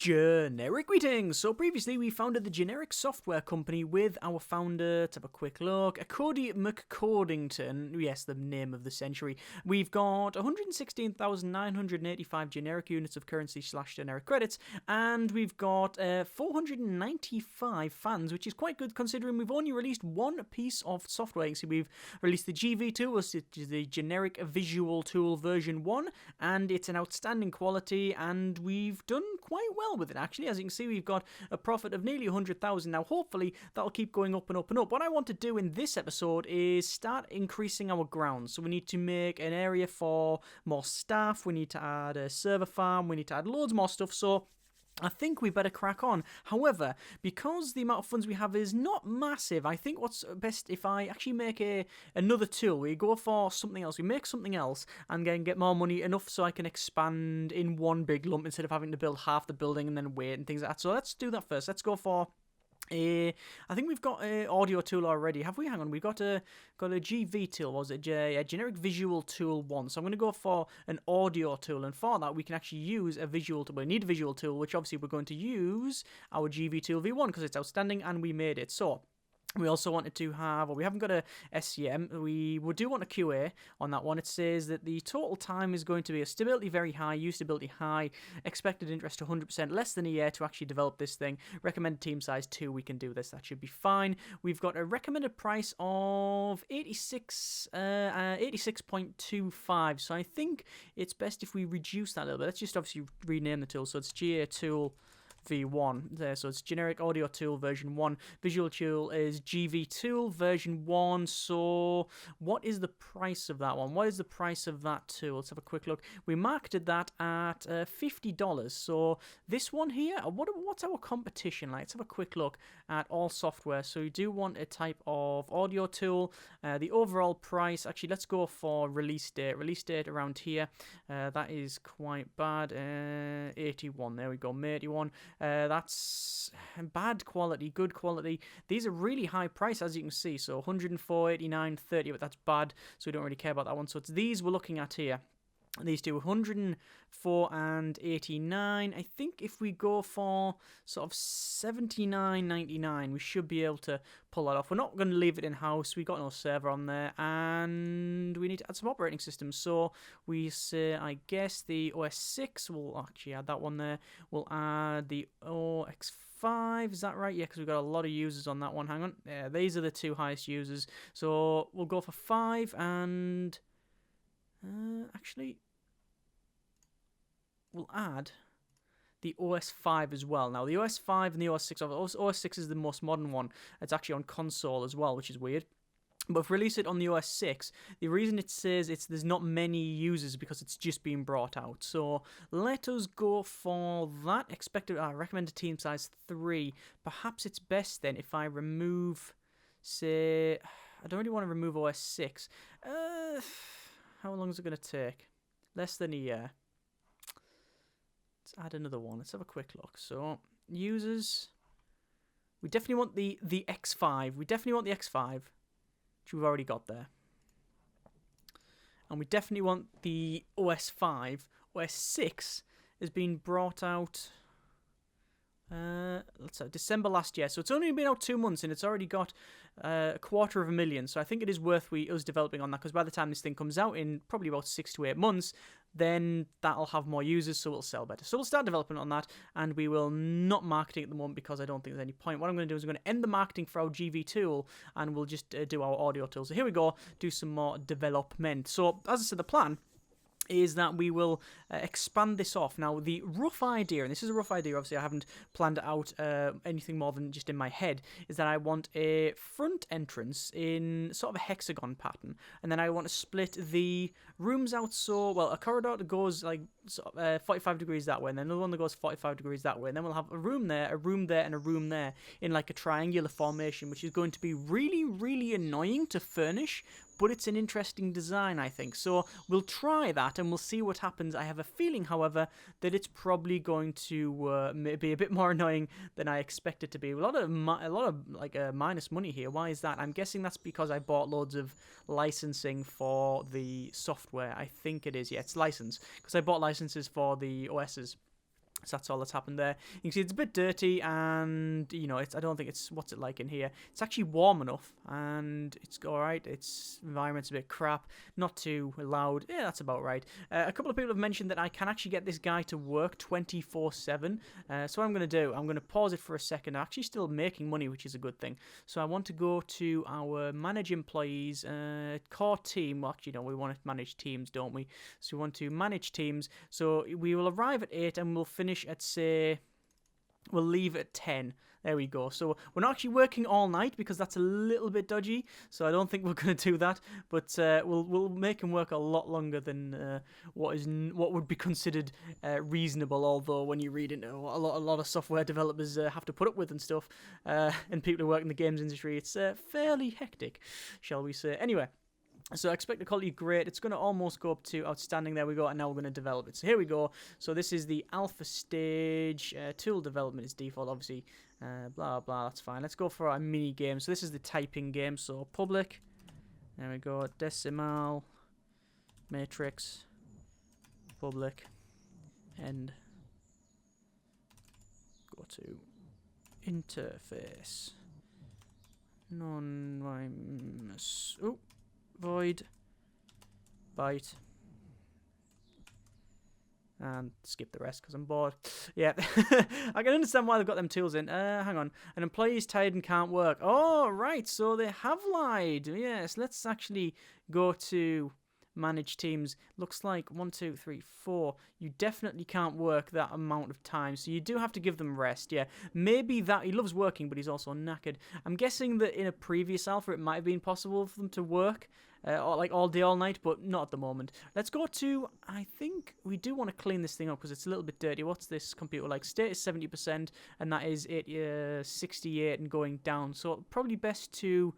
Generic greetings! So previously we founded the Generic Software Company with our founder, let's have a quick look, Cody McCordington, yes, the name of the century. We've got 116,985 generic units of currency/generic credits, and we've got 495 fans, which is quite good considering we've only released one piece of software. You can see we've released the GV tool, which is the Generic Visual Tool version 1, and it's an outstanding quality, and we've done quite well with it actually. As you can see, we've got a profit of nearly 100,000 now. Hopefully that'll keep going up and up and up. What I want to do in this episode is start increasing our grounds. So we need to make an area for more staff, we need to add a server farm, we need to add loads more stuff, so I think we better crack on. However, because the amount of funds we have is not massive, I think what's best if I actually make another tool. We go for something else, we make something else, and then get more money, enough so I can expand in one big lump instead of having to build half the building and then wait and things like that. So let's do that first. Let's go for I think we've got an audio tool already, have we? Hang on, we've got a GV tool, was it? A generic visual tool 1. So I'm going to go for an audio tool, and for that we can actually use a visual tool. We need a visual tool, which obviously we're going to use our GV tool V1 because it's outstanding and we made it. So we also wanted to have, well, we haven't got a SCM, we do want a QA on that one. It says that the total time is going to be a stability very high, usability high, expected interest 100%, less than a year to actually develop this thing. Recommended team size 2, we can do this, that should be fine. We've got a recommended price of 86.25, so I think it's best if we reduce that a little bit. Let's just obviously rename the tool, so it's GA tool V1 there, so it's generic audio tool version 1, visual tool is GV tool version 1. So what is the price of that one? What is the price of that tool? Let's have a quick look. We marketed that at $50. So this one here, what's our competition like? Let's have a quick look at all software. So you do want a type of audio tool. The overall price, actually let's go for release date around here. That is quite bad. 81, there we go, May 81. That's bad quality, good quality. These are really high price, as you can see. So 104, 89, 30, but that's bad, so we don't really care about that one. So it's these we're looking at here. These two, 104 and 89. I think if we go for sort of 79.99, we should be able to pull that off. We're not going to leave it in-house. We got no server on there, and we need to add some operating systems. So we say, I guess, the OS 6. We'll actually add that one there. We'll add the OX5. Is that right? Yeah, because we've got a lot of users on that one. Hang on. Yeah, these are the two highest users. So we'll go for 5 and... actually, we'll add the OS 5 as well. Now, the OS 5 and the OS 6, OS 6 is the most modern one. It's actually on console as well, which is weird. But if we release it on the OS 6, the reason it says there's not many users because it's just being brought out. So let us go for that. Recommended team size 3. Perhaps it's best then if I remove, say, I don't really want to remove OS 6. How long is it going to take? Less than a year. Let's add another one. Let's have a quick look. So, users. We definitely want the X5. We definitely want the X5, which we've already got there. And we definitely want the OS 5. OS 6 has been brought out... let's say December last year, so it's only been out 2 months and it's already got 250,000. So I think it is worth us developing on that, because by the time this thing comes out in probably about 6 to 8 months, then that'll have more users, so it'll sell better. So we'll start developing on that, and we will not market it at the moment because I don't think there's any point. What I'm going to do is I'm going to end the marketing for our GV tool, and we'll just do our audio tool. So here we go, do some more development. So as I said, the plan is that we will expand this off. Now, the rough idea, and this is a rough idea, obviously I haven't planned it out anything more than just in my head, is that I want a front entrance in sort of a hexagon pattern, and then I want to split the rooms out so, well, a corridor that goes like 45 degrees that way, and then another one that goes 45 degrees that way, and then we'll have a room there, a room there, and a room there in like a triangular formation, which is going to be really, really annoying to furnish, but it's an interesting design, I think. So we'll try that and we'll see what happens. I have a feeling, however, that it's probably going to be a bit more annoying than I expect it to be. A lot of minus money here. Why is that? I'm guessing that's because I bought loads of licensing for the software. I think it is. Yeah, it's license, because I bought licenses for the OSs. So that's all that's happened there. You can see it's a bit dirty, and you know, I don't think it's what's it like in here. It's actually warm enough, and it's all right. Its environment's a bit crap, not too loud. Yeah, that's about right. A couple of people have mentioned that I can actually get this guy to work 24/7. So what I'm going to do, I'm going to pause it for a second. I'm actually still making money, which is a good thing. So I want to go to our manage employees, core team. Well, actually, no, we want to manage teams, don't we? So we want to manage teams. So we will arrive at 8 and we'll finish at, say, we'll leave at 10. There we go. So we're not actually working all night because that's a little bit dodgy. So I don't think we're going to do that. But we'll make them work a lot longer than what would be considered reasonable. Although when you read into a lot of software developers have to put up with and stuff, and people who work in the games industry, it's fairly hectic, shall we say? Anyway. So I expect the quality great. It's going to almost go up to outstanding. There we go. And now we're going to develop it. So here we go. So this is the alpha stage. Tool development is default, obviously. Blah, blah. That's fine. Let's go for our mini game. So this is the typing game. So public. There we go. Decimal. Matrix. Public. End. Go to interface. Non-minus. Oh. Void, byte, and skip the rest because I'm bored. Yeah, I can understand why they've got them tools in. Hang on. An employee is tired and can't work. Oh, right, so they have lied. Yes, let's actually go to manage teams. Looks like 1, 2, 3, 4. You definitely can't work that amount of time, so you do have to give them rest. Yeah, maybe that he loves working, but he's also knackered. I'm guessing that in a previous alpha it might have been possible for them to work like all day, all night, but not at the moment. Let's go to, I think we do want to clean this thing up because it's a little bit dirty. What's this computer like? State is 70%, and that is 68 and going down. So probably best to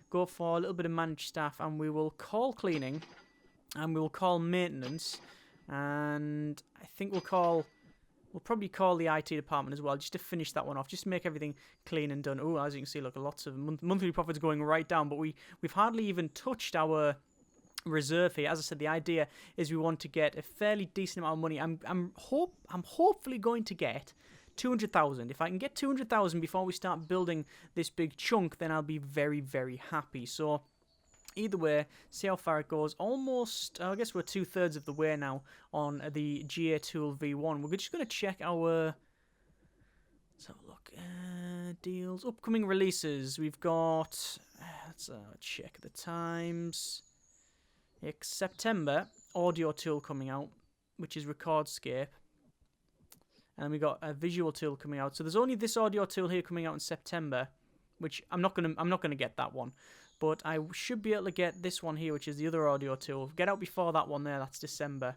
go for a little bit of managed staff, and we will call cleaning. And we'll call maintenance, and I think we'll probably call the IT department as well, just to finish that one off, just to make everything clean and done. Oh, as you can see, look, lots of monthly profits going right down, but we've hardly even touched our reserve here. As I said, the idea is we want to get a fairly decent amount of money. I'm hopefully going to get 200,000. If I can get 200,000 before we start building this big chunk, then I'll be very, very happy. So either way, see how far it goes. Almost, I guess we're 2/3 of the way now on the GA Tool V1. We're just going to check our, let's have a look, deals, upcoming releases. We've got, let's check the times. September, audio tool coming out, which is Recordscape. And we got a visual tool coming out. So there's only this audio tool here coming out in September, which I'm not gonna get that one. But I should be able to get this one here, which is the other audio tool. Get out before that one there, that's December.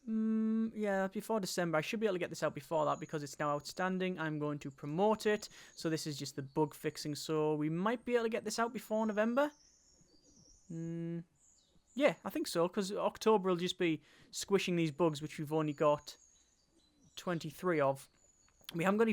Yeah, before December. I should be able to get this out before that because it's now outstanding. I'm going to promote it. So this is just the bug fixing. So we might be able to get this out before November. Yeah, I think so, because October will just be squishing these bugs, which we've only got 23 of. We haven't got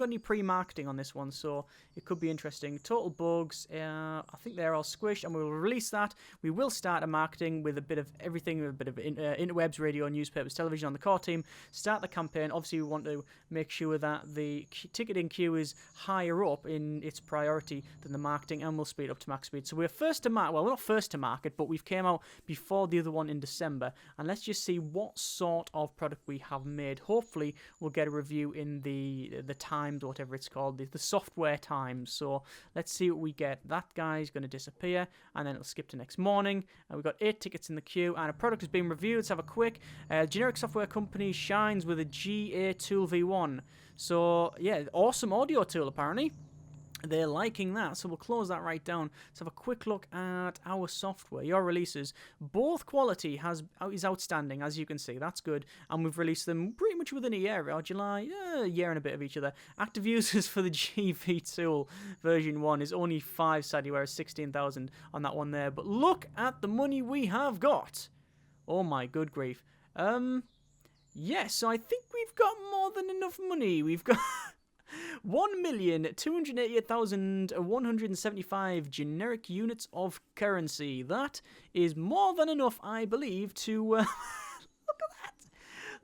any pre-marketing on this one, so it could be interesting. Total bugs, I think they're all squished, and we will release that. We will start a marketing with a bit of everything, a bit of interwebs, radio, newspapers, television on the core team. Start the campaign. Obviously, we want to make sure that the ticketing queue is higher up in its priority than the marketing, and we'll speed up to max speed. So we're first to market. Well, we're not first to market, but we've came out before the other one in December, and let's just see what sort of product we have made. Hopefully, we'll get a review in the Times, or whatever it's called, the software Times. So let's see what we get. That guy's going to disappear, and then it'll skip to next morning. And we've got 8 tickets in the queue, and a product is being reviewed. Let's have a quick. Generic software company shines with a GA Tool V1. So yeah, awesome audio tool apparently. They're liking that, so we'll close that right down. Let's have a quick look at our software, your releases. Both quality is outstanding, as you can see. That's good, and we've released them pretty much within a year, or July, a year and a bit of each other. Active users for the GV Tool version 1 is only 5, sadly, whereas 16,000 on that one there. But look at the money we have got. Oh my good grief. Yes, so I think we've got more than enough money. We've got 1,288,175 generic units of currency. That is more than enough, I believe, to look at that.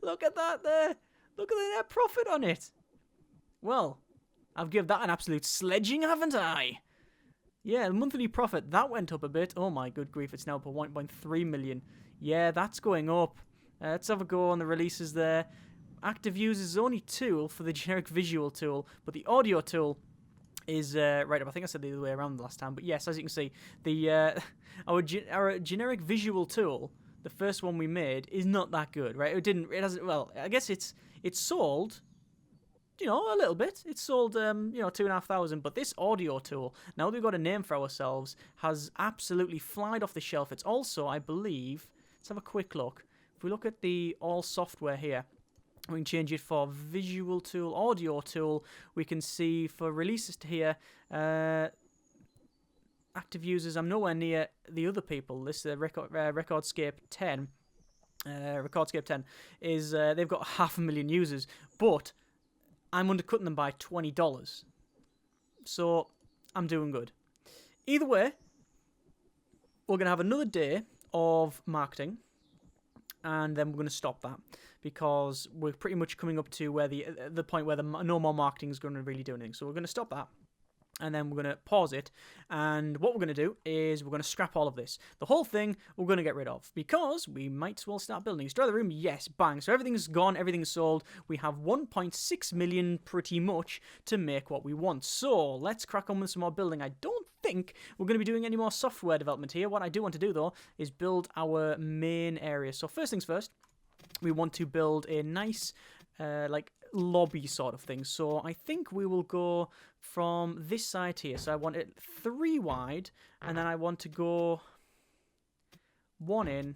Look at that there. Look at the net profit on it. Well, I've given that an absolute sledging, haven't I? Yeah, the monthly profit, that went up a bit. Oh my good grief, it's now up at 1.3 million. Yeah, that's going up. Let's have a go on the releases there. Active users is only 2 for the generic visual tool, but the audio tool is right up. I think I said the other way around last time, but yes, as you can see, the our generic visual tool, the first one we made, is not that good, right? It hasn't. Well, I guess it's sold, you know, a little bit. It's sold, 2,500. But this audio tool, now that we've got a name for ourselves, has absolutely flied off the shelf. It's also, I believe, let's have a quick look. If we look at the all software here, we can change it for visual tool, audio tool. We can see for releases to here, active users. I'm nowhere near the other people. This Recordscape 10. Recordscape 10 is they've got 500,000 users, but I'm undercutting them by $20. So I'm doing good. Either way, we're going to have another day of marketing, and then we're going to stop that because we're pretty much coming up to where the point where no more marketing is going to really do anything. So we're going to stop that. And then we're going to pause it. And what we're going to do is we're going to scrap all of this. The whole thing we're going to get rid of because we might as well start building. Destroy the room? Yes. Bang. So everything's gone. Everything's sold. We have 1.6 million pretty much to make what we want. So let's crack on with some more building. I don't think we're going to be doing any more software development here. What I do want to do, though, is build our main area. So first things first, we want to build a nice, lobby sort of thing. So I think we will go from this side here. So I want it 3 wide, and then I want to go 1 in.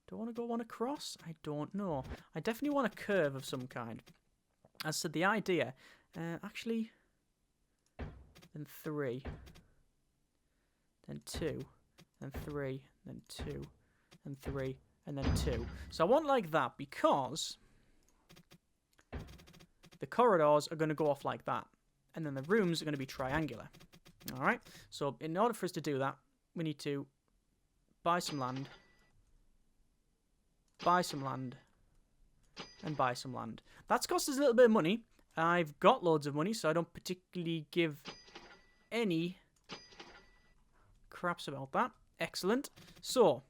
Do I want to go 1 across? I don't know. I definitely want a curve of some kind. As I said, the idea, actually, then 3, then 2, then 3, then 2, and 3, and then 2. So I want like that because the corridors are going to go off like that. And then the rooms are going to be triangular. Alright? So in order for us to do that, we need to buy some land, buy some land, and buy some land. That's cost us a little bit of money. I've got loads of money, so I don't particularly give any craps about that. Excellent. So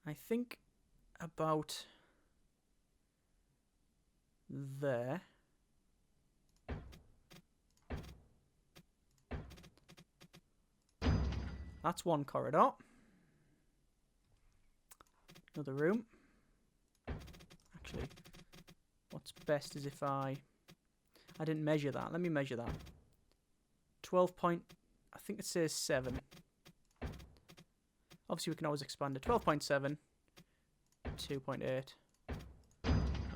I think about there. That's one corridor. Another room. Actually, what's best is if I didn't measure that. Let me measure that. 12 point, I think it says 7. Obviously, we can always expand it. 12.7, 2.8.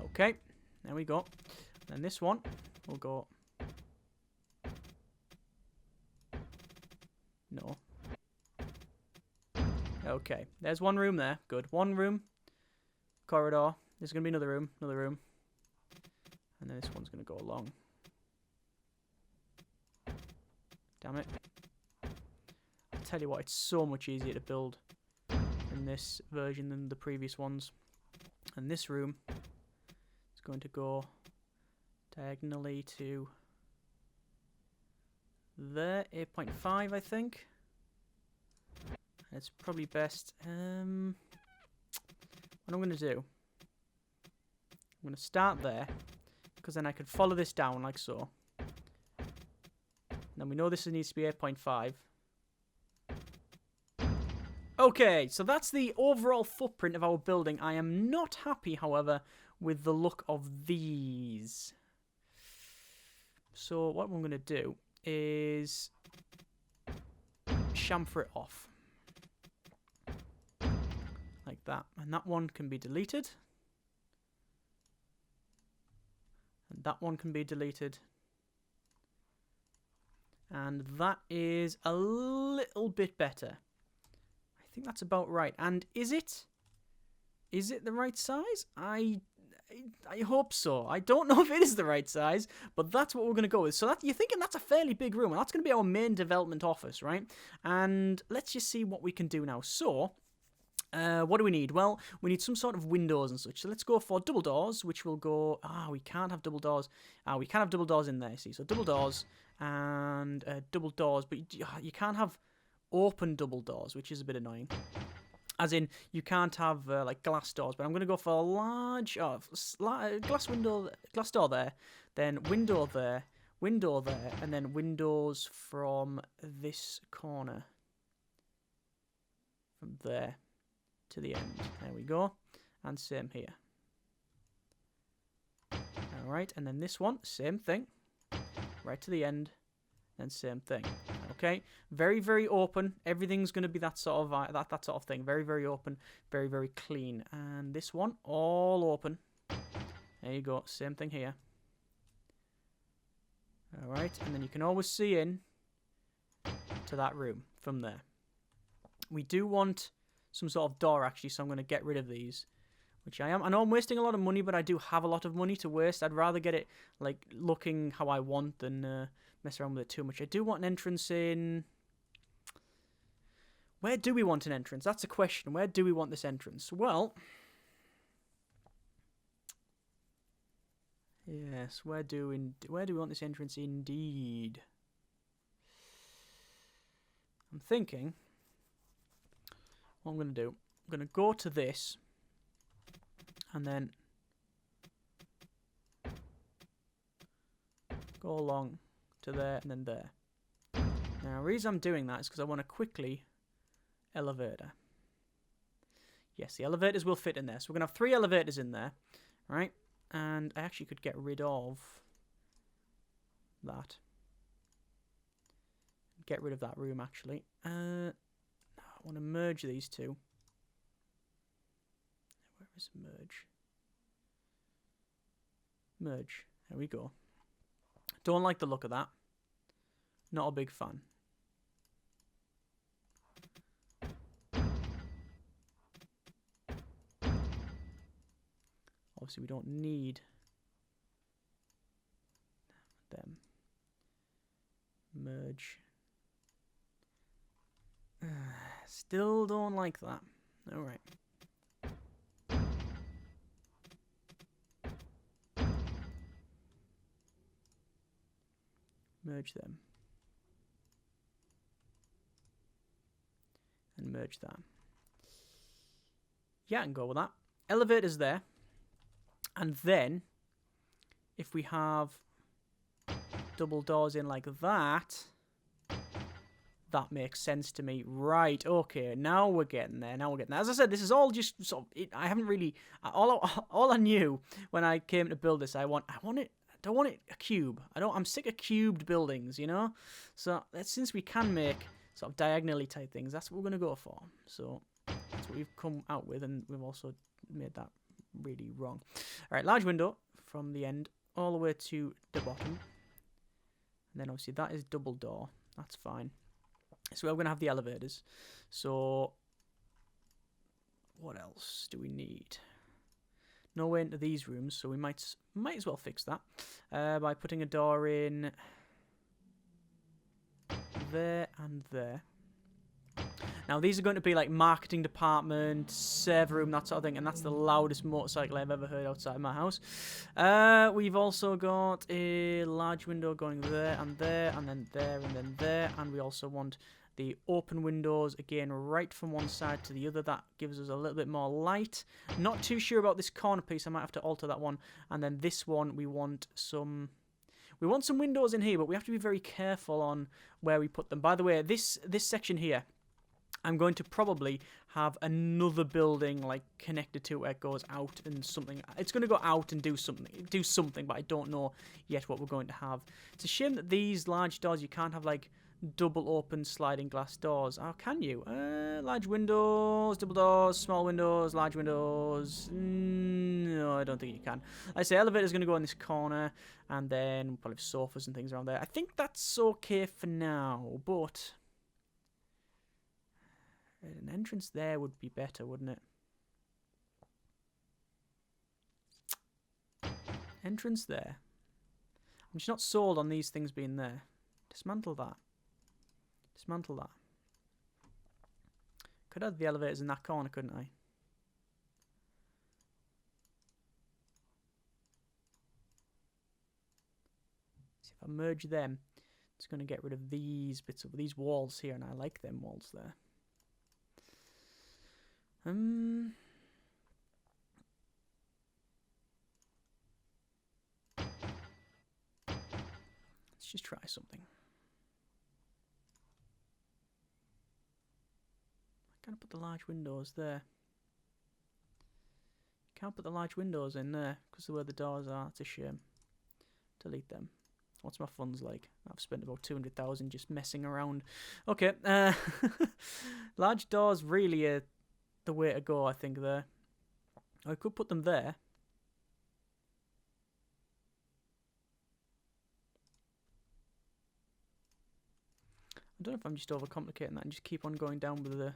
Okay, there we go. Then this one will go. No. Okay, there's one room there. Good. One room. Corridor. There's going to be another room. Another room. And then this one's going to go along. Damn it. I'll tell you what, it's so much easier to build in this version than the previous ones. And this room is going to go diagonally to there, 8.5 I think. It's probably best, what I'm going to do, I'm going to start there, because then I can follow this down like so. And then we know this needs to be 8.5. Okay, so that's the overall footprint of our building. I am not happy, however, with the look of these. So what I'm going to do is chamfer it off. Like that. And that one can be deleted. And that one can be deleted. And that is a little bit better. I think that's about right. And is it the right size? I hope so. I don't know if it is the right size, but that's what we're going to go with. So that you're thinking that's a fairly big room, and that's going to be our main development office, right? And let's just see what we can do now. So What do we need? Well, we need some sort of windows and such. So let's go for double doors, which will go... we can't have double doors. We can have double doors in there, see. So double doors and double doors. But you can't have open double doors, which is a bit annoying. As in, you can't have, like, glass doors. But I'm going to go for a large... glass door there. Then window there. Window there. And then windows from this corner. From there to the end. There we go. And same here. Alright, and then this one, same thing. Right to the end. And same thing. Okay? Very, very open. Everything's going to be that sort of that sort of thing. Very, very open. Very, very clean. And this one, all open. There you go. Same thing here. Alright, and then you can always see in to that room from there. We do want some sort of door, actually, so I'm going to get rid of these, which I am. I know I'm wasting a lot of money, but I do have a lot of money to waste. I'd rather get it, like, looking how I want than mess around with it too much. I do want an entrance in... Where do we want an entrance? That's a question. Where do we want this entrance? Well... Yes, where do we want this entrance indeed? I'm thinking... What I'm going to do, I'm going to go to this, and then go along to there, and then there. Now, the reason I'm doing that is because I want to quickly elevator. Yes, the elevators will fit in there. So we're going to have 3 elevators in there, right? And I actually could get rid of that. Get rid of that room, actually. I want to merge these two. Where is merge? Merge. There we go. Don't like the look of that. Not a big fan. Obviously, we don't need them. Merge. Still don't like that. Alright. Merge them. And merge that. Yeah, I can go with that. Elevator's there. And then, if we have double doors in like that... That makes sense to me. Right, okay, now we're getting there. As I said, this is all just sort of... I haven't really... All I knew when I came to build this, I don't want it a cube. I'm sick of cubed buildings, you know? So, since we can make sort of diagonally type things, that's what we're going to go for. So, that's what we've come out with, and we've also made that really wrong. Alright, large window from the end all the way to the bottom. And then, obviously, that is double door. That's fine. So we're going to have the elevators. So what else do we need? No way into these rooms, so we might as well fix that by putting a door in there and there. Now these are going to be like marketing department, server room, that sort of thing, and that's the loudest motorcycle I've ever heard outside my house. We've also got a large window going there, and then there, and then there, and we also want the open windows again right from one side to the other. That gives us a little bit more light. Not too sure about this corner piece. I might have to alter that one. And then this one, we want some windows in here, but we have to be very careful on where we put them. By the way, this section here, I'm going to probably have another building like connected to where it goes out and something. It's going to go out and do something, but I don't know yet what we're going to have. It's a shame that these large doors, you can't have like double open sliding glass doors. How can you? Large windows, double doors, small windows, large windows. No, I don't think you can. I say elevator's going to go in this corner, and then we'll probably have sofas and things around there. I think that's okay for now, but an entrance there would be better, wouldn't it? Entrance there. I'm just not sold on these things being there. Dismantle that. Dismantle that. Could have the elevators in that corner, couldn't I? See, if I merge them, it's going to get rid of these bits of these walls here, and I like them walls there. Let's just try something. I can't put the large windows there. Can't put the large windows in there because of where the doors are. It's a shame. Delete them. What's my funds like? I've spent about 200,000 just messing around. Okay. Large doors really are the way to go, I think, there. I could put them there. I don't know if I'm just overcomplicating that and just keep on going down with the...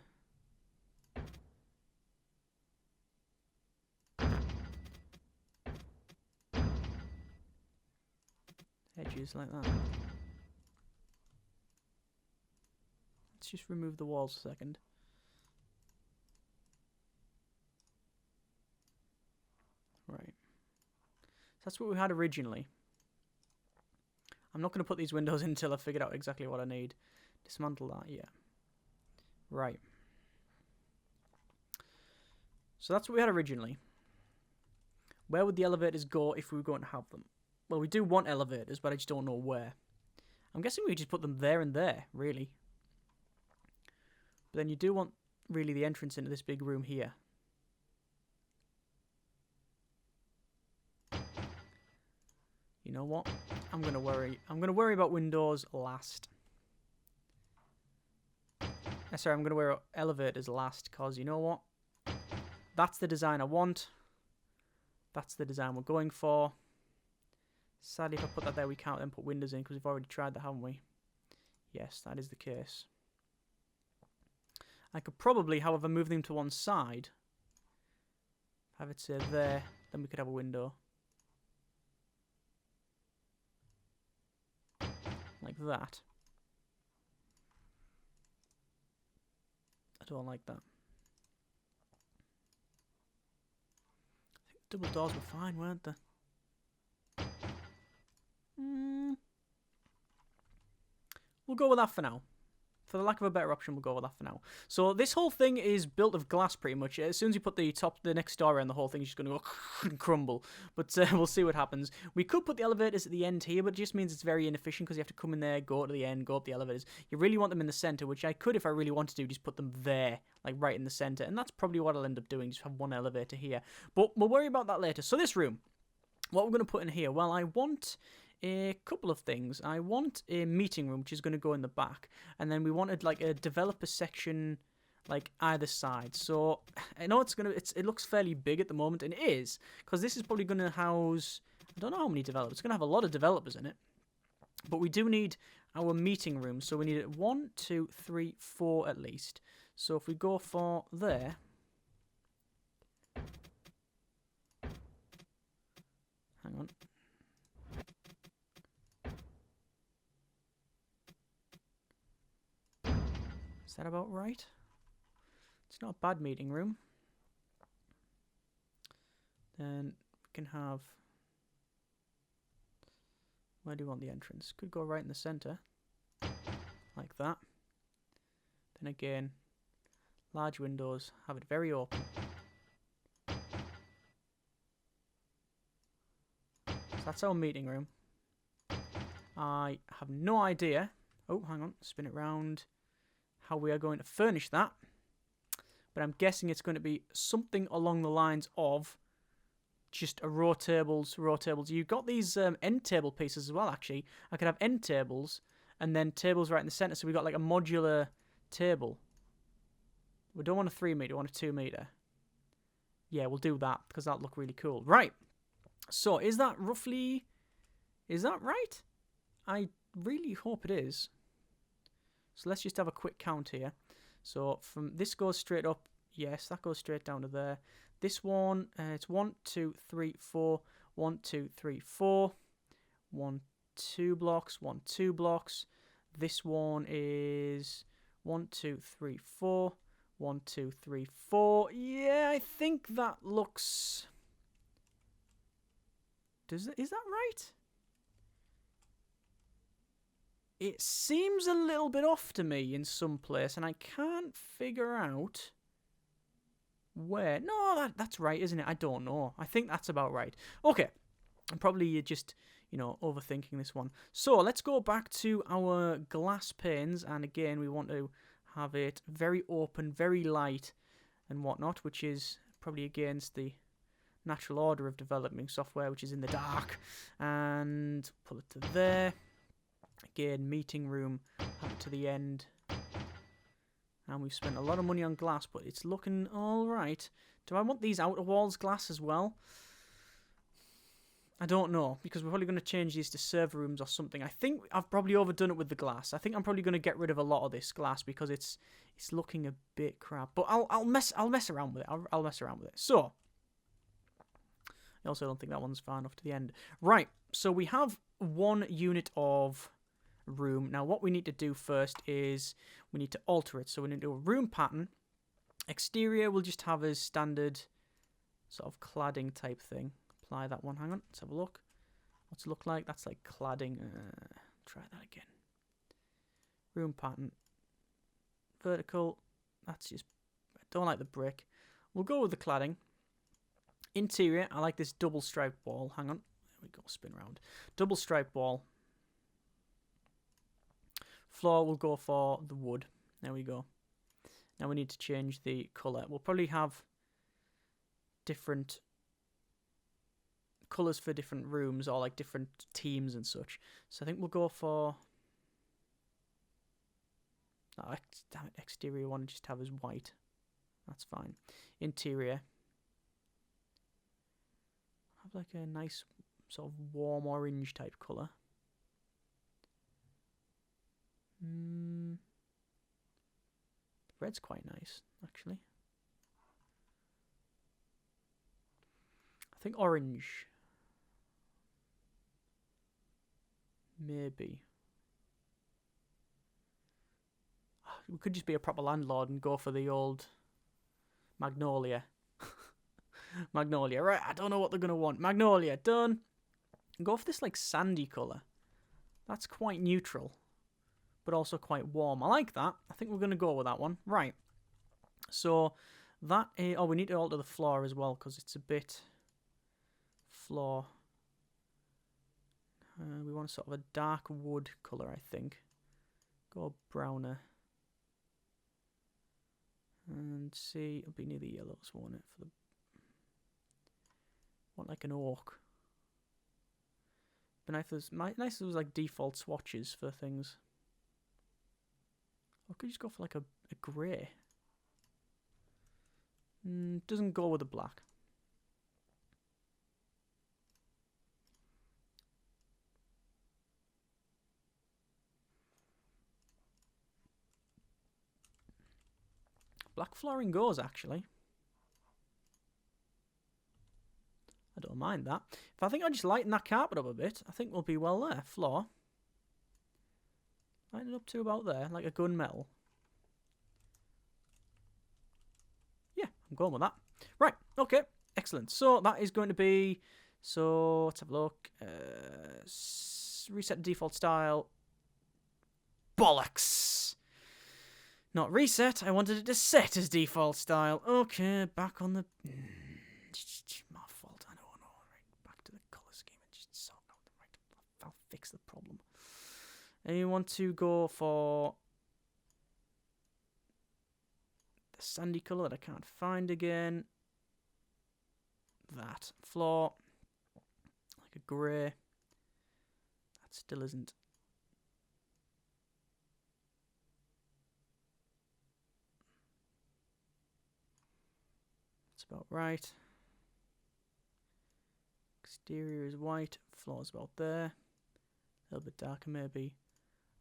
edges like that. Let's just remove the walls a second. Right. So that's what we had originally. I'm not going to put these windows in until I've figured out exactly what I need. Dismantle that, yeah. Right. So that's what we had originally. Where would the elevators go if we were going to have them? Well, we do want elevators, but I just don't know where. I'm guessing we just put them there and there, really. But then you do want, really, the entrance into this big room here. You know what? I'm going to worry about windows last. Sorry, I'm going to worry about elevators last, because you know what? That's the design I want. That's the design we're going for. Sadly, if I put that there, we can't then put windows in because we've already tried that, haven't we? Yes, that is the case. I could probably, however, move them to one side. Have it say there, then we could have a window. Like that. I don't like that. I think double doors were fine, weren't they? We'll go with that for now. For the lack of a better option, we'll go with that for now. So this whole thing is built of glass pretty much. As soon as you put the next door in, the whole thing is just going to go and crumble. But we'll see what happens. We could put the elevators at the end here, but it just means it's very inefficient because you have to come in there, go to the end, go up the elevators. You really want them in the center, which I could, if I really wanted to, just put them there, like right in the center. And that's probably what I'll end up doing, just have one elevator here. But we'll worry about that later. So this room, what we're going to put in here? Well, I want a couple of things. I want a meeting room, which is going to go in the back, and then we wanted like a developer section like either side. So I know it looks fairly big at the moment, and it is, because this is probably going to house, I don't know how many developers. It's going to have a lot of developers in it, but we do need our meeting room. So we need 1, 2, 3, 4 at least. So if we go for there, hang on. Is that about right? It's not a bad meeting room. Then we can have... where do you want the entrance? Could go right in the center. Like that. Then again, large windows, have it very open. So that's our meeting room. I have no idea. Oh, hang on. Spin it round. How we are going to furnish that, but I'm guessing it's going to be something along the lines of just a row tables. You've got these end table pieces as well, actually. I could have end tables and then tables right in the center, so we've got like a modular table. We don't want a 3 meter, we want a 2 meter. Yeah, we'll do that because that'll look really cool. Right, so is that right? I really hope it is. So let's just have a quick count here. So from this goes straight up. Yes, that goes straight down to there. This one, it's 1, 2, 3, 4. 1, 2, 3, 4. 1, 2 blocks. 1, 2 blocks. This one is 1, 2, 3, 4. 1, 2, 3, 4. Yeah, I think that looks... Is that right? It seems a little bit off to me in some place, and I can't figure out where. No, that's right, isn't it? I don't know. I think that's about right. Okay, I'm probably just, overthinking this one. So let's go back to our glass panes, and again, we want to have it very open, very light, and whatnot, which is probably against the natural order of developing software, which is in the dark. And pull it to there. Again, meeting room up to the end. And we've spent a lot of money on glass, but it's looking alright. Do I want these outer walls glass as well? I don't know, because we're probably going to change these to server rooms or something. I think I've probably overdone it with the glass. I think I'm probably going to get rid of a lot of this glass because it's looking a bit crap. But I'll mess around with it. I'll mess around with it. So I also don't think that one's far enough to the end. Right, so we have one unit of room. Now what we need to do first is we need to alter it. So we need to do a room pattern. Exterior we'll just have as standard sort of cladding type thing. Apply that one. Hang on, let's have a look. What's it look like? That's like cladding. Try that again. Room pattern. Vertical. That's just... I don't like the brick. We'll go with the cladding. Interior. I like this double striped wall. Hang on. There we go. Spin around. Double striped wall. Floor we'll go for the wood. There we go. Now we need to change the colour. We'll probably have different colours for different rooms or like different teams and such. So I think we'll go for... Oh, damn it, exterior one just have as white. That's fine. Interior. Have like a nice sort of warm orange type colour. Red's quite nice, actually. I think orange. Maybe. We could just be a proper landlord and go for the old Magnolia. Magnolia, right, I don't know what they're going to want. Magnolia, done. Go for this like sandy colour. That's quite neutral, but also quite warm. I like that. I think we're going to go with that one. Right. So that is... Oh, we need to alter the floor as well because it's a bit... Floor. We want sort of a dark wood colour, I think. Go browner. And see, it'll be near the yellows, won't it? For the... Want like an oak. But nice if there was like default swatches for things. Or could you just go for like a grey? Doesn't go with the black. Black flooring goes, actually. I don't mind that. If I think I just lighten that carpet up a bit, I think we'll be well there. Floor. Lighten it up to about there, like a gunmetal. Yeah, I'm going with that. Right, okay, excellent. So that is going to be... So, let's have a look. Reset default style. Bollocks! Not reset, I wanted it to set as default style. Okay, back on the... My fault, I know. Right, back to the colour scheme and just sort out the right... I'll fix the problem. And you want to go for... the sandy colour that I can't find again. That. Floor. Like a grey. That still isn't... about right. Exterior is white, floor is about there. A little bit darker maybe.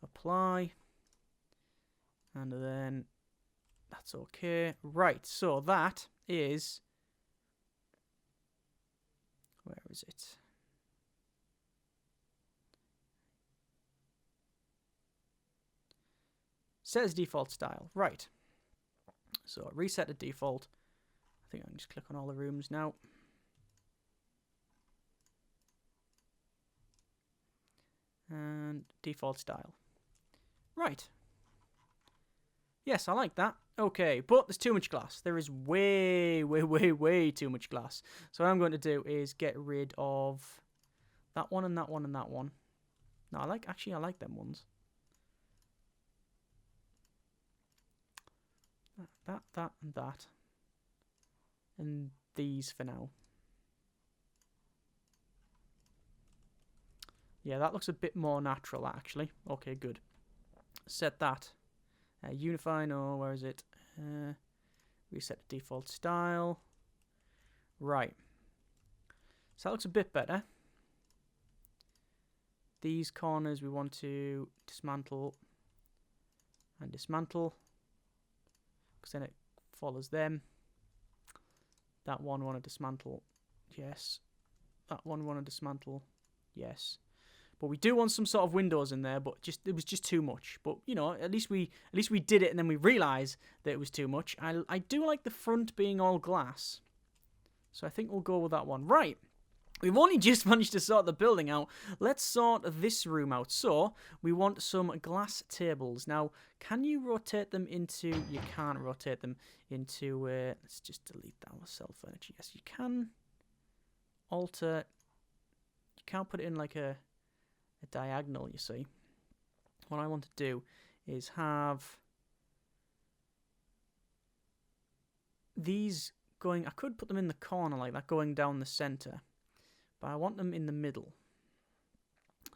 Apply. And then that's okay. Right, so that is... Where is it? Set as default style. Right. So reset to default. I think I can just click on all the rooms now. And default style. Right. Yes, I like that. Okay, but there's too much glass. There is way too much glass. So what I'm going to do is get rid of that one and that one and that one. No, I like them ones. That, and that. And these for now. Yeah, that looks a bit more natural, actually. Okay, good. Set that. Unify, no, where is it? Reset the default style. Right. So that looks a bit better. These corners we want to dismantle and dismantle, because then it follows them. That one want to dismantle, yes. That one want to dismantle, yes. But we do want some sort of windows in there, but it was just too much. But you know, at least we did it, and then we realised that it was too much. I do like the front being all glass, so I think we'll go with that one. Right. We've only just managed to sort the building out. Let's sort this room out. So, we want some glass tables. Now, can you rotate them into... You can't rotate them into... let's just delete that cell furniture. Yes, you can alter... You can't put it in like a diagonal, you see. What I want to do is have these going... I could put them in the corner like that, going down the centre. But I want them in the middle.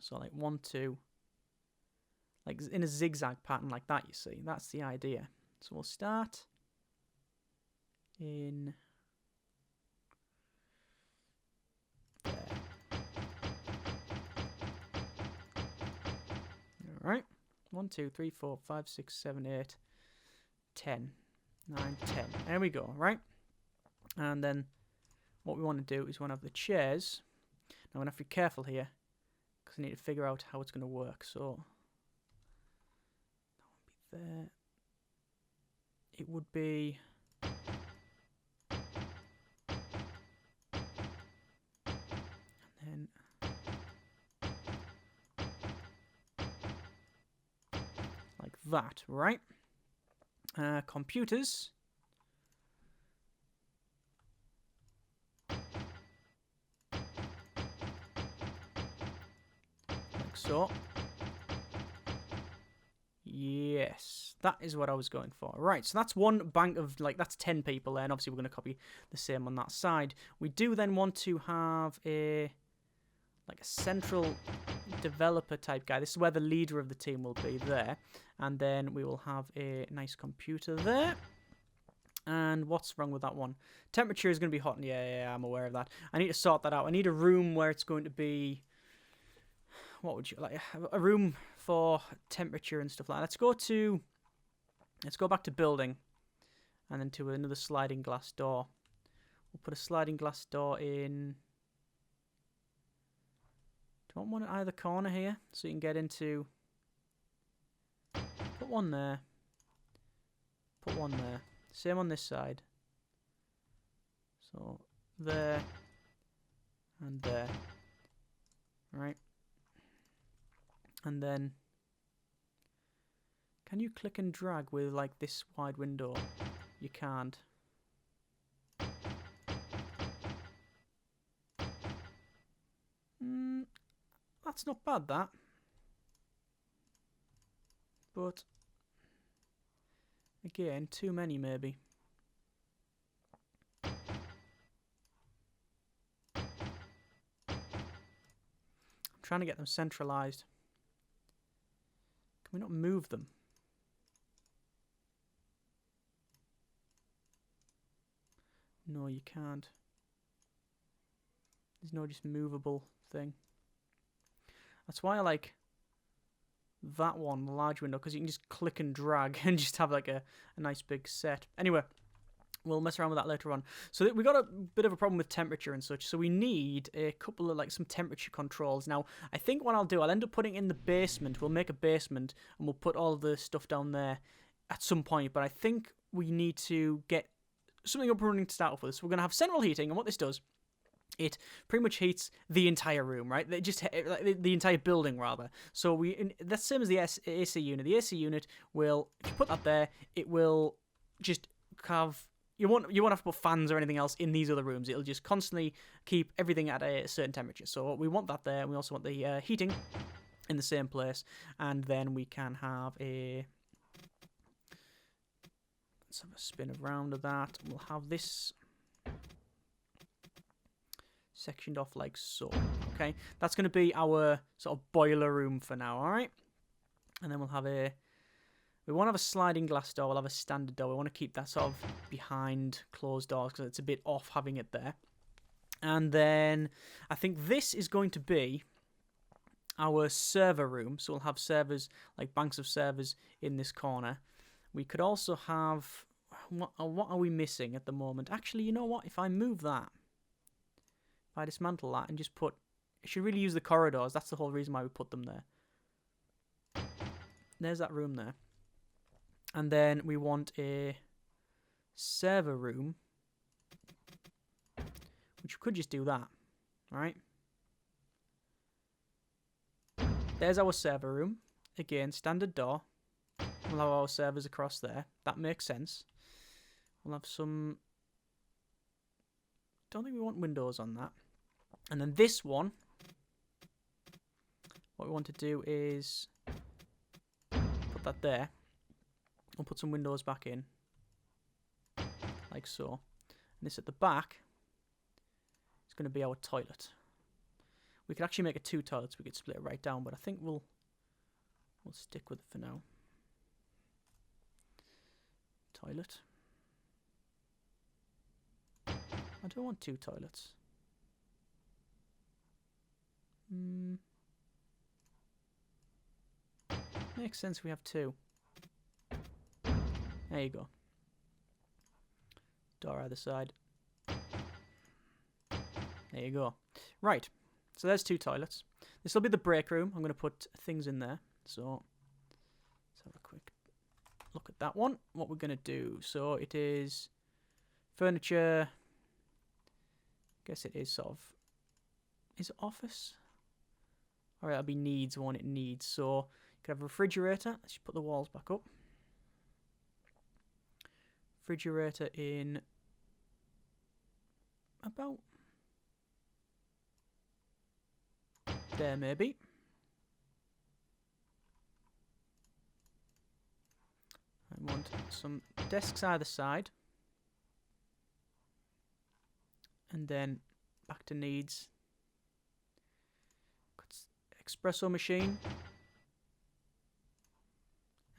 So like 1, 2. Like in a zigzag pattern like that, you see. That's the idea. So we'll start in there. Alright. 1, 2, 3, 4, 5, 6, 7, 8, 10. 9, 10. There we go, right? And then what we want to do is we want to have the chairs. Now, I'm going to have to be careful here, because I need to figure out how it's going to work. So, that won't be there. It would be... And then... like that, right? Computers... So, yes, that is what I was going for. Right, so that's one bank of, like, that's 10 people there, and obviously we're going to copy the same on that side. We do then want to have a central developer type guy. This is where the leader of the team will be there. And then we will have a nice computer there. And what's wrong with that one? Temperature is going to be hot. Yeah, I'm aware of that. I need to sort that out. I need a room where it's going to be... What would you like? A room for temperature and stuff like that. Let's go back to building, and then to another sliding glass door. We'll put a sliding glass door in. Do you want one at either corner here, so you can get into? Put one there. Put one there. Same on this side. So there and there. Right. And then, can you click and drag with like this wide window? You can't. That's not bad, that. But, again, too many maybe. I'm trying to get them centralized. Can we not move them? No, you can't. There's no just movable thing. That's why I like that one, the large window, because you can just click and drag and just have like a nice big set. Anyway, we'll mess around with that later on. So we got a bit of a problem with temperature and such, so we need a couple of like some temperature controls. Now, I think what I'll do, I'll end up putting in the basement. We'll make a basement and we'll put all the stuff down there at some point, but I think we need to get something up and running to start off with. So we're going to have central heating, and what this does, it pretty much heats the entire room, right? The entire building, rather. So that's the same as the AC unit. The AC unit will, if you put that there, it will just have. You won't have to put fans or anything else in these other rooms. It'll just constantly keep everything at a certain temperature. So we want that there, and we also want the heating in the same place. And then we can have a. Let's have a spin around of that. We'll have this sectioned off like so. Okay, that's going to be our sort of boiler room for now. All right, and then we'll have a. We won't have a sliding glass door. We'll have a standard door. We want to keep that sort of behind closed doors because it's a bit off having it there. And then I think this is going to be our server room. So we'll have servers, like banks of servers in this corner. We could also have... What are we missing at the moment? Actually, you know what? If I move that, if I dismantle that and just put... I should really use the corridors. That's the whole reason why we put them there. There's that room there. And then we want a server room, which we could just do that, right? There's our server room. Again, standard door. We'll have our servers across there. That makes sense. We'll have some... Don't think we want windows on that. And then this one, what we want to do is put that there. We'll put some windows back in, like so. And this at the back is going to be our toilet. We could actually make it 2 toilets. We could split it right down, but I think we'll stick with it for now. Toilet. I don't want 2 toilets. Makes sense we have 2. There you go. Door either side. There you go. Right. So there's 2 toilets. This will be the break room. I'm going to put things in there. So let's have a quick look at that one. What we're going to do. So it is furniture. I guess it is sort of... Is it office? Alright, that'll be needs. One it needs. So you could have a refrigerator. Let's just put the walls back up. Refrigerator in about there maybe. I want some desks either side. And then back to needs. Espresso machine.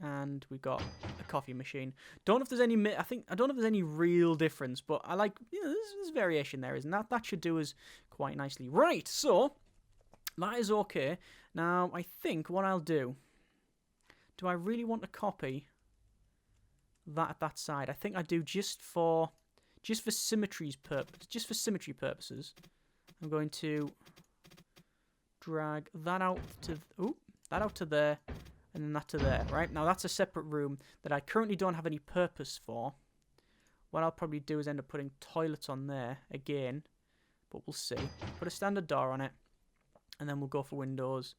And we've got a coffee machine. Don't know if there's any. I don't know if there's any real difference, but I like. There's variation there, isn't that? That should do us quite nicely. Right. So that is okay. Now I think what I'll do. Do I really want to copy that at that side? I think I do just for symmetry purposes. I'm going to drag that out to there. And then that to there, right? Now that's a separate room that I currently don't have any purpose for. What I'll probably do is end up putting toilets on there again. But we'll see. Put a standard door on it. And then we'll go for windows.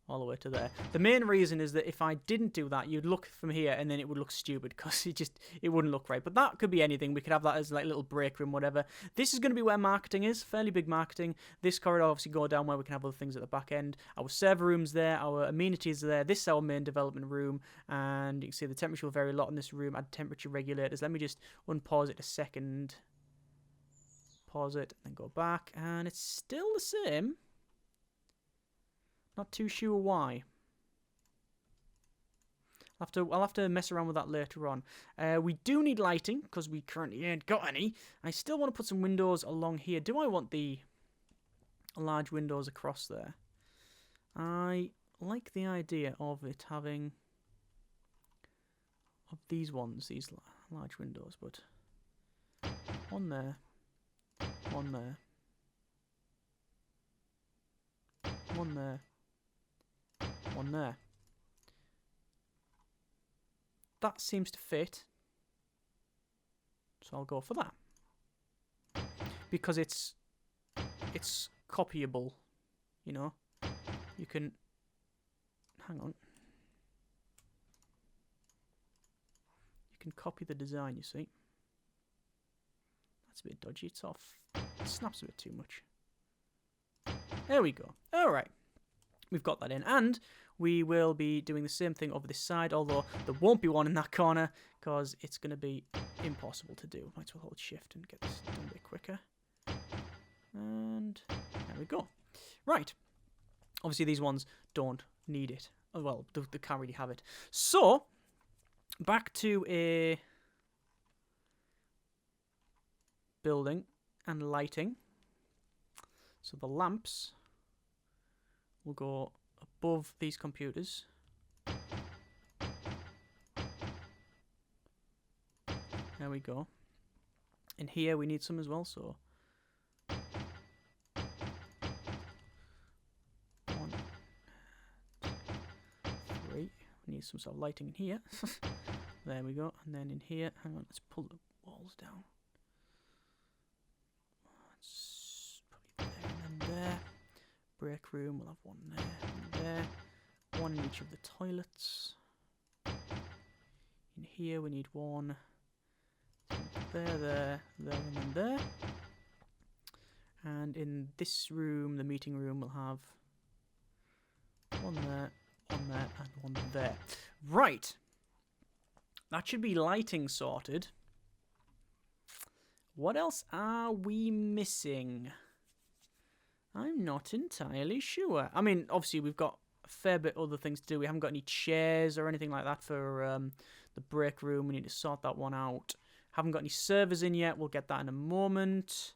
All the way to there. The main reason is that if I didn't do that, you'd look from here and then it would look stupid because it wouldn't look right. But that could be anything. We could have that as like a little break room, whatever. This is going to be where marketing is. Fairly big marketing. This corridor obviously go down where we can have other things at the back end. Our server room's there. Our amenities are there. This is our main development room. And you can see the temperature will vary a lot in this room. Add temperature regulators. Let me just unpause it a second. Pause it and then go back. And it's still the same. Not too sure why. I'll have to mess around with that later on. We do need lighting because we currently ain't got any. I still want to put some windows along here. Do I want the large windows across there? I like the idea of it having these large windows, but one there, one there, one there. One there. that seems to fit. So I'll go for that. Because it's copyable, you know. You can... Hang on. You can copy the design, you see. That's a bit dodgy. It's off. It snaps a bit too much. There we go. Alright. We've got that in. And we will be doing the same thing over this side, although there won't be one in that corner, because it's going to be impossible to do. Might as well hold shift and get this done a bit quicker. And there we go. Right. Obviously, these ones don't need it. Oh, well, they can't really have it. So, back to a building and lighting. So the lamps will go above these computers. There we go. In here we need some as well, so 1, 2, 3. We need some sort of lighting in here. There we go. And then in here, hang on, let's pull the walls down. That's probably there and then there. Break room, we'll have one there and there. One in each of the toilets. In here we need one. There, there, there, and then there. And in this room, the meeting room, we'll have one there, and one there. Right. That should be lighting sorted. What else are we missing? I'm not entirely sure. I mean, obviously, we've got a fair bit other things to do. We haven't got any chairs or anything like that for the break room. We need to sort that one out. Haven't got any servers in yet. We'll get that in a moment.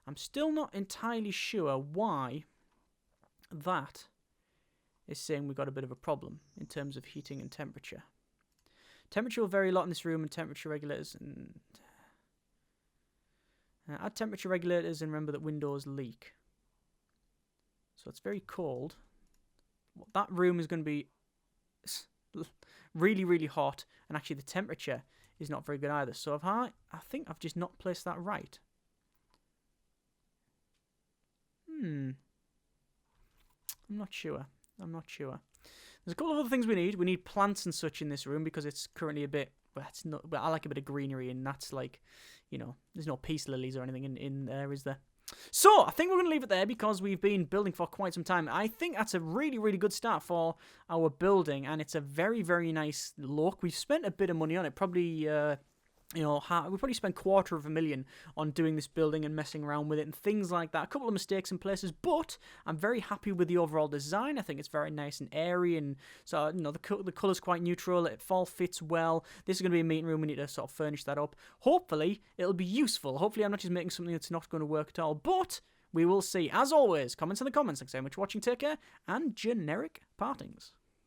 I'm still not entirely sure why that is saying we've got a bit of a problem in terms of heating and temperature. Temperature will vary a lot in this room, and temperature regulators and add temperature regulators, and remember that windows leak. So it's very cold. That room is going to be really, really hot, and actually the temperature is not very good either. So I think I've just not placed that right. I'm not sure. There's a couple of other things we need. We need plants and such in this room because it's currently a bit... Well, it's not. Well, I like a bit of greenery, and that's like, you know, there's no peace lilies or anything in there, is there? So, I think we're going to leave it there because we've been building for quite some time. I think that's a really, really good start for our building, and it's a very, very nice look. We've spent a bit of money on it, probably, we probably spent $250,000 on doing this building and messing around with it and things like that. A couple of mistakes in places, but I'm very happy with the overall design. I think it's very nice and airy, and so, you know, the colour's quite neutral. It all fits well. This is going to be a meeting room. We need to sort of furnish that up. Hopefully, it'll be useful. Hopefully, I'm not just making something that's not going to work at all, but we will see. As always, comments in the comments. Thanks so much for watching. Take care, and generic partings.